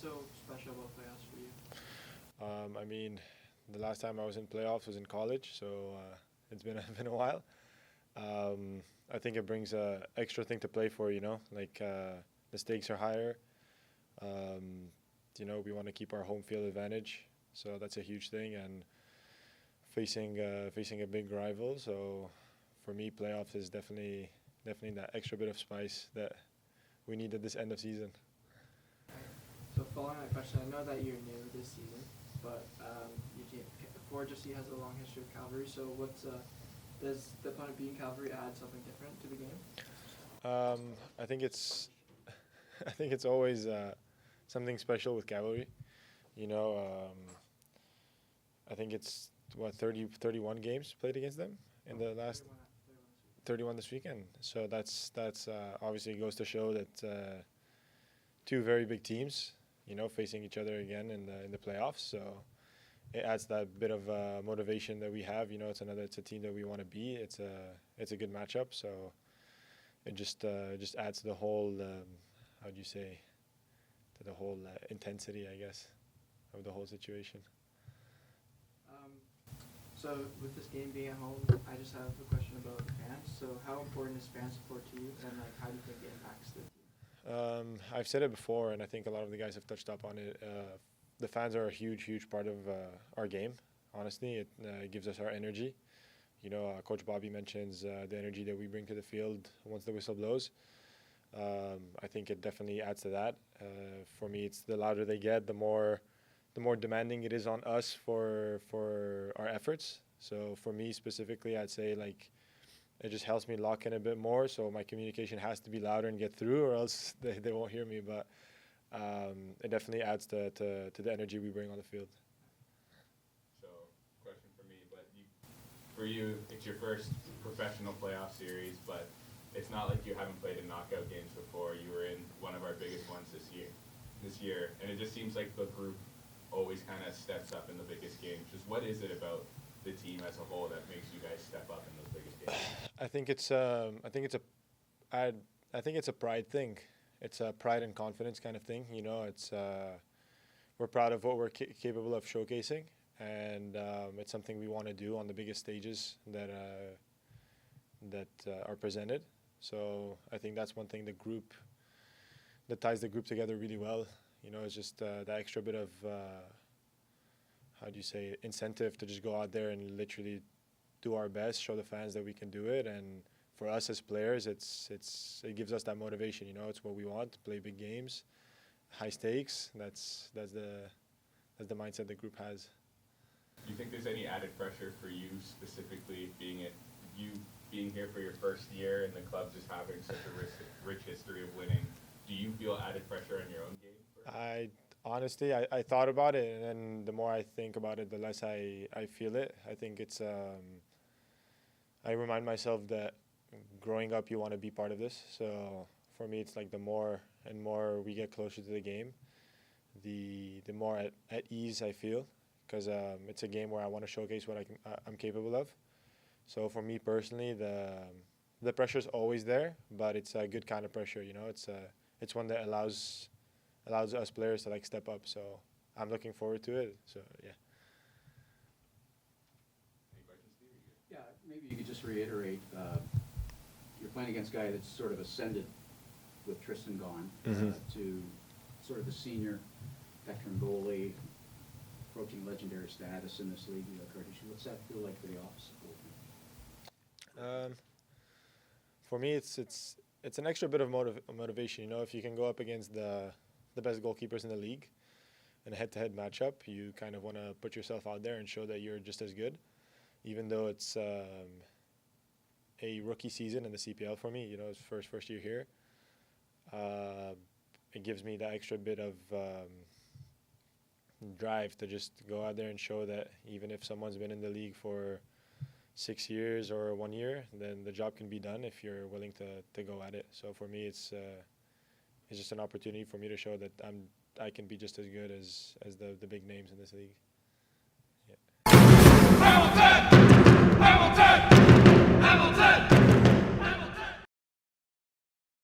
so special about playoffs for you? I mean, the last time I was in playoffs was in college, so it's been been a while. I think it brings a extra thing to play for. Like the stakes are higher. Um, we want to keep our home field advantage, so that's a huge thing. And facing a big rival, so for me, playoffs is definitely that extra bit of spice that we need at this end of season. So following that question, I know that you're new this season, but Forge FC has a long history of Calgary. So does the opponent being Calgary add something different to the game? I think it's I think it's always something special with Cavalry. You know, I think it's 31 games played against them in the last 31 this weekend. So that's obviously goes to show that two very big teams, facing each other again in the playoffs. So it adds that bit of motivation that we have. It's a team that we want to be. It's a good matchup. So it just adds to the whole how do you say, to the whole intensity, I guess, of the whole situation. So with this game being at home, I just have a question about the fans. So how important is fan support to you, and how do you think it impacts the team? I've said it before, and I think a lot of the guys have touched up on it. The fans are a huge part of our game. Honestly, it gives us our energy. Coach Bobby mentions the energy that we bring to the field once the whistle blows. I think it definitely adds to that. For me, it's the louder they get, the more demanding it is on us for our efforts. So for me specifically, I'd say it just helps me lock in a bit more. So my communication has to be louder and get through, or else they won't hear me. But it definitely adds to the energy we bring on the field. So, question for me, but for you, it's your first professional playoff series, but it's not like you haven't played in knockout games before. You were in one of our biggest ones this year, and it just seems like the group always kind of steps up in the biggest games. Just what is it about the team as a whole that makes you guys step up in those biggest games? I think it's a pride thing. It's a pride and confidence kind of thing. We're proud of what we're capable of showcasing, and it's something we want to do on the biggest stages that are presented. So I think that's one thing that ties the group together really well. It's just the extra bit of how do you say, incentive to just go out there and literally do our best, show the fans that we can do it. And for us as players, it gives us that motivation. It's what we want, to play big games, high stakes. That's the mindset the group has. Do you think there's any added pressure for you specifically, being here for your first year and the club just having such a rich history of winning? Do you feel added pressure on your own game? Honestly, I thought about it, and then the more I think about it, the less I feel it. I think it's I remind myself that growing up, you want to be part of this. So for me, it's like the more and more we get closer to the game, the more at ease I feel, because it's a game where I want to showcase what I'm capable of. So for me personally, the pressure's always there, but it's a good kind of pressure. It's one that allows us players to step up. So I'm looking forward to it. So yeah. Any questions, Steve? Yeah, maybe you could just reiterate. You're playing against a guy that's sort of ascended with Tristan gone to sort of a senior veteran goalie, approaching legendary status in this league. What's that feel like for the opposite goaltender? For me, it's an extra bit of motivation. If you can go up against the best goalkeepers in the league in a head-to-head matchup, you kind of want to put yourself out there and show that you're just as good, even though it's a rookie season in the CPL for me. It's first year here. It gives me that extra bit of drive to just go out there and show that even if someone's been in the league for 6 years or 1 year, then the job can be done if you're willing to go at it. So for me, it's just an opportunity for me to show that I can be just as good as the big names in this league. Yeah.